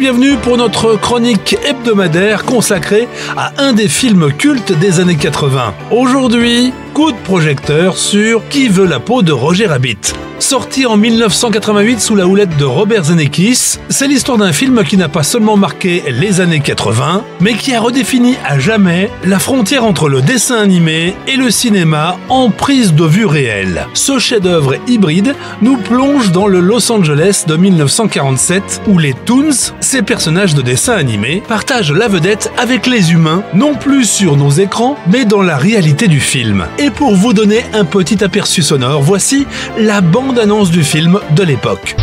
bienvenue pour notre chronique hebdomadaire consacrée à un des films cultes des années 80. Aujourd'hui, coup de projecteur sur Qui veut la peau de Roger Rabbit. Sorti en 1988 sous la houlette de Robert Zemeckis, c'est l'histoire d'un film qui n'a pas seulement marqué les années 80, mais qui a redéfini à jamais la frontière entre le dessin animé et le cinéma en prise de vue réelle. Ce chef-d'œuvre hybride nous plonge dans le Los Angeles de 1947 où les Toons, ces personnages de dessin animé, partagent la vedette avec les humains, non plus sur nos écrans, mais dans la réalité du film. Et pour vous donner un petit aperçu sonore, voici la bande-annonce du film de l'époque.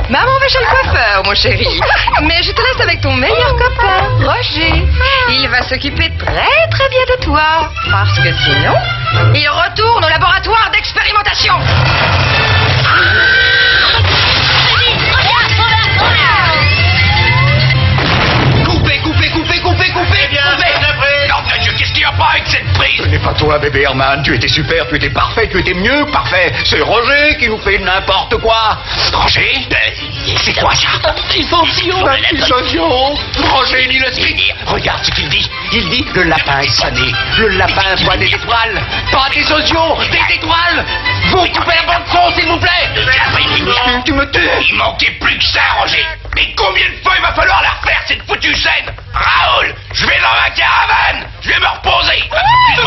Maman va chez le coiffeur, mon chéri. Mais je te laisse avec ton meilleur copain, Roger. Il va s'occuper très très bien de toi. Parce que sinon, il retourne au laboratoire d'expérimentation. Qu'est-ce qu'il y a pas avec cette prise? Ce n'est pas toi, bébé Herman. Tu étais super, tu étais parfait, tu étais mieux que parfait. C'est Roger qui nous fait n'importe quoi. Roger? C'est quoi ça? Antisociaux. Roger dit le ski. Regarde ce qu'il dit. Il dit le lapin est sonné. Le lapin voit des étoiles. Pas des sociaux, des étoiles. Vous coupez la bande son, s'il vous plaît. Tu me tues. Il manquait plus que ça, Roger. Mais combien de fois il va falloir la refaire, cette foutue scène? Raoul, je vais dans ma caravane. Je vais me reposer.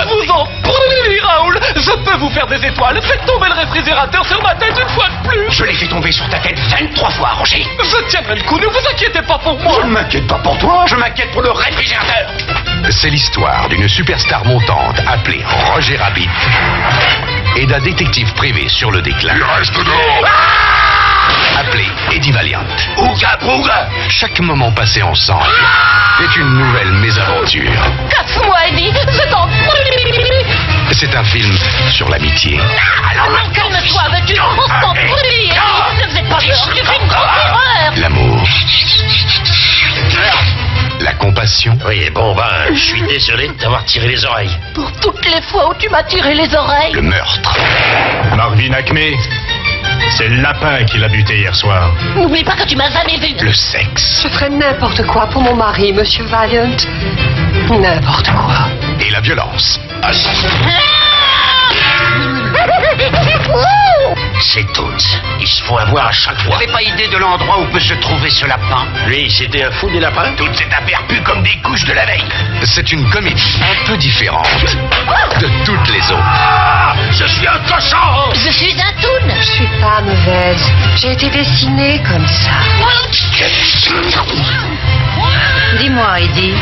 Vous en prie, Raoul. Je peux vous faire des étoiles. Faites tomber le réfrigérateur sur ma tête une fois de plus. Je l'ai fait tomber sur ta tête 23 fois, Roger. Je tiendrai le coup, ne vous inquiétez pas pour moi. Je ne m'inquiète pas pour toi, je m'inquiète pour le réfrigérateur. C'est l'histoire d'une superstar montante appelée Roger Rabbit et d'un détective privé sur le déclin. Il reste dehors. Appelé Eddie Valiant. Ouga bouga. Chaque moment passé ensemble est une nouvelle mésaventure. Casse-moi, Eddie, je t'en prie. C'est un film sur l'amitié. Non, calme-toi, veux-tu? On s'en prie, Eddie. Ne vous êtes pas peur, tu fais une grosse erreur. L'amour. La compassion. Oui, bon, ben, je suis désolé de t'avoir tiré les oreilles. Pour toutes les fois où tu m'as tiré les oreilles. Le meurtre. Marvin Acme, c'est le lapin qui l'a buté hier soir. N'oublie pas que tu m'as jamais vu. Le sexe. Je ferais n'importe quoi pour mon mari, Monsieur Valiant. N'importe quoi. Et la violence. C'est Toons. Ils se font avoir à chaque fois. Vous n'avez pas idée de l'endroit où peut se trouver ce lapin? Lui, c'était un fou des lapins. Toute cette affaire pue comme des couches de la veille. C'est une comédie un peu différente de toutes les autres. Ah, je suis un cochon. Je suis un toon. Je suis pas mauvaise. J'ai été dessinée comme ça. Dis-moi, Eddie,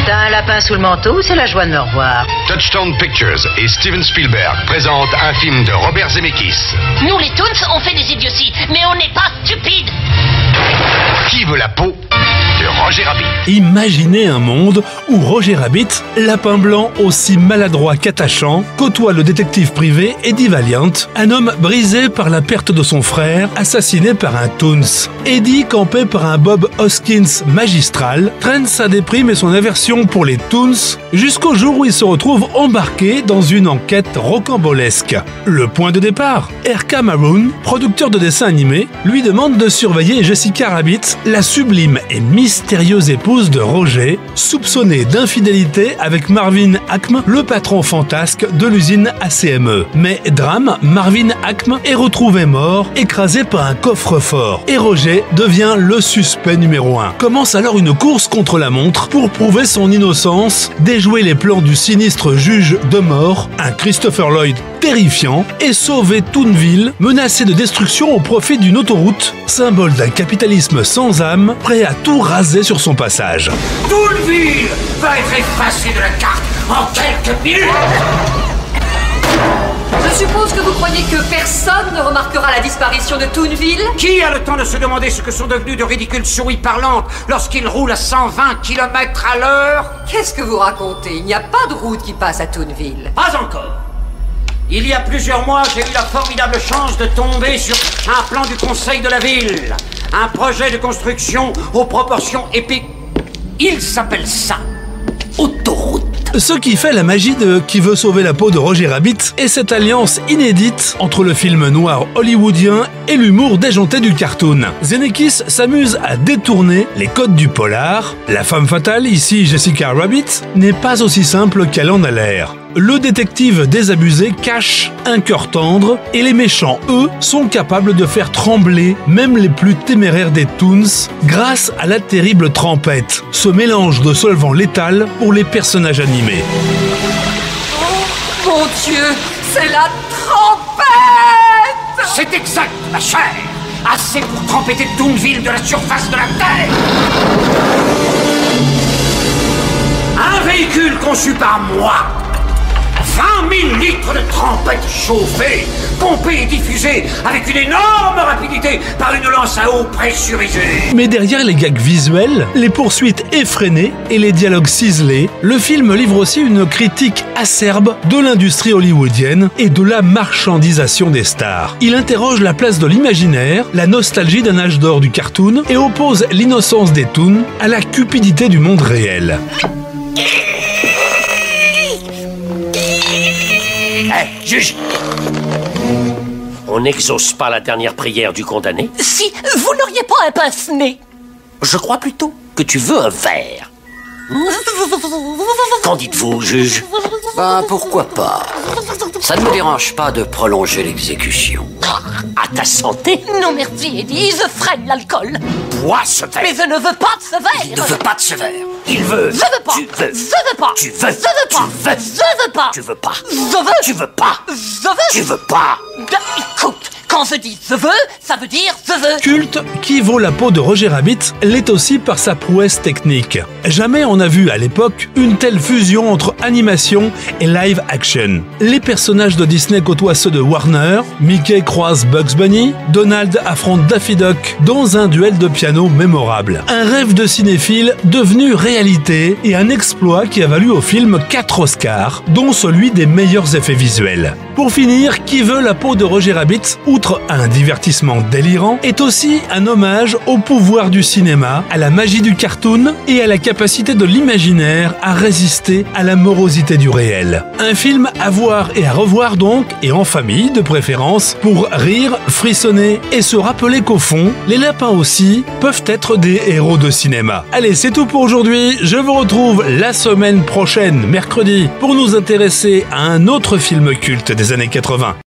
t'as un lapin sous le manteau ou c'est la joie de me revoir? Touchstone Pictures et Steven Spielberg présentent un film de Robert Zemeckis. Nous, les Toons, on fait des idioties, mais on n'est pas stupides. Qui veut la peau de Roger Rabbit? Imaginez un monde où Roger Rabbit, lapin blanc aussi maladroit qu'attachant, côtoie le détective privé Eddie Valiant, un homme brisé par la perte de son frère, assassiné par un Toons. Eddie, campé par un Bob Hoskins magistral, traîne sa déprime et son aversion pour les Toons jusqu'au jour où il se retrouve embarqué dans une enquête rocambolesque. Le point de départ, R.K. Maroon, producteur de dessins animés, lui demande de surveiller Jessica Rabbit, la sublime et mystérieuse épouse de Roger, soupçonnée d'infidélité avec Marvin Acme, le patron fantasque de l'usine ACME. Mais drame, Marvin Acme est retrouvé mort, écrasé par un coffre-fort, et Roger devient le suspect numéro 1. Commence alors une course contre la montre pour prouver son innocence, déjouer les plans du sinistre juge de mort, un Christopher Lloyd terrifiant, et sauver Toonville, menacé de destruction au profit d'une autoroute, symbole d'un capitalisme sans âme, prêt à tout raser sur son passage. Toonville va être effacé de la carte en quelques minutes. Je suppose que vous croyez que personne ne remarquera la disparition de Toonville? Qui a le temps de se demander ce que sont devenus de ridicules souris parlantes lorsqu'ils roulent à 120 km à l'heure? Qu'est-ce que vous racontez? Il n'y a pas de route qui passe à Toonville. Pas encore. Il y a plusieurs mois, j'ai eu la formidable chance de tomber sur un plan du conseil de la ville. Un projet de construction aux proportions épiques. Il s'appelle ça autoroute. Ce qui fait la magie de Qui veut sauver la peau de Roger Rabbit est cette alliance inédite entre le film noir hollywoodien et l'humour déjanté du cartoon. Zemeckis s'amuse à détourner les codes du polar. La femme fatale, ici Jessica Rabbit, n'est pas aussi simple qu'elle en a l'air. Le détective désabusé cache un cœur tendre et les méchants, eux, sont capables de faire trembler même les plus téméraires des Toons grâce à la terrible Trompette, ce mélange de solvant létal pour les personnages animés. Oh mon Dieu, c'est la Trompette! C'est exact, ma chère. Assez pour tremper Toonville de la surface de la Terre. Un véhicule conçu par moi. 20 000 litres de Trompette chauffée, pompée et diffusée avec une énorme rapidité par une lance à eau pressurisée. Mais derrière les gags visuels, les poursuites effrénées et les dialogues ciselés, le film livre aussi une critique acerbe de l'industrie hollywoodienne et de la marchandisation des stars. Il interroge la place de l'imaginaire, la nostalgie d'un âge d'or du cartoon et oppose l'innocence des toons à la cupidité du monde réel. Juge! On n'exauce pas la dernière prière du condamné? Si vous n'auriez pas un pince-nez. Je crois plutôt que tu veux un verre. Qu'en dites-vous, juge? Ben, pourquoi pas? Ça ne me dérange pas de prolonger l'exécution. À ta santé? Non merci, Eddie, je freine l'alcool. Bois ce verre! Mais je ne veux pas de ce verre. Il ne veut pas de ce verre. Il veut! Je veux pas! Tu veux! Je veux pas! Tu veux! Je veux pas! Tu veux! Je veux pas! Tu veux pas! Je veux! Tu veux pas! Je veux! Tu veux pas! Écoute, quand je dis je veux, ça veut dire je veux. Culte, Qui vaut la peau de Roger Rabbit l'est aussi par sa prouesse technique. Jamais on n'a vu à l'époque une telle fusion entre animation et live action. Les personnages de Disney côtoient ceux de Warner, Mickey croise Bugs Bunny, Donald affronte Daffy Duck dans un duel de piano mémorable. Un rêve de cinéphile devenu réalité et un exploit qui a valu au film 4 Oscars, dont celui des meilleurs effets visuels. Pour finir, Qui veut la peau de Roger Rabbit, outre un divertissement délirant, est aussi un hommage au pouvoir du cinéma, à la magie du cartoon et à la capacité de l'imaginaire à résister à la morosité du réel. Un film à voir et à revoir donc, et en famille de préférence, pour rire, frissonner et se rappeler qu'au fond, les lapins aussi peuvent être des héros de cinéma. Allez, c'est tout pour aujourd'hui, je vous retrouve la semaine prochaine, mercredi, pour nous intéresser à un autre film culte des années 80.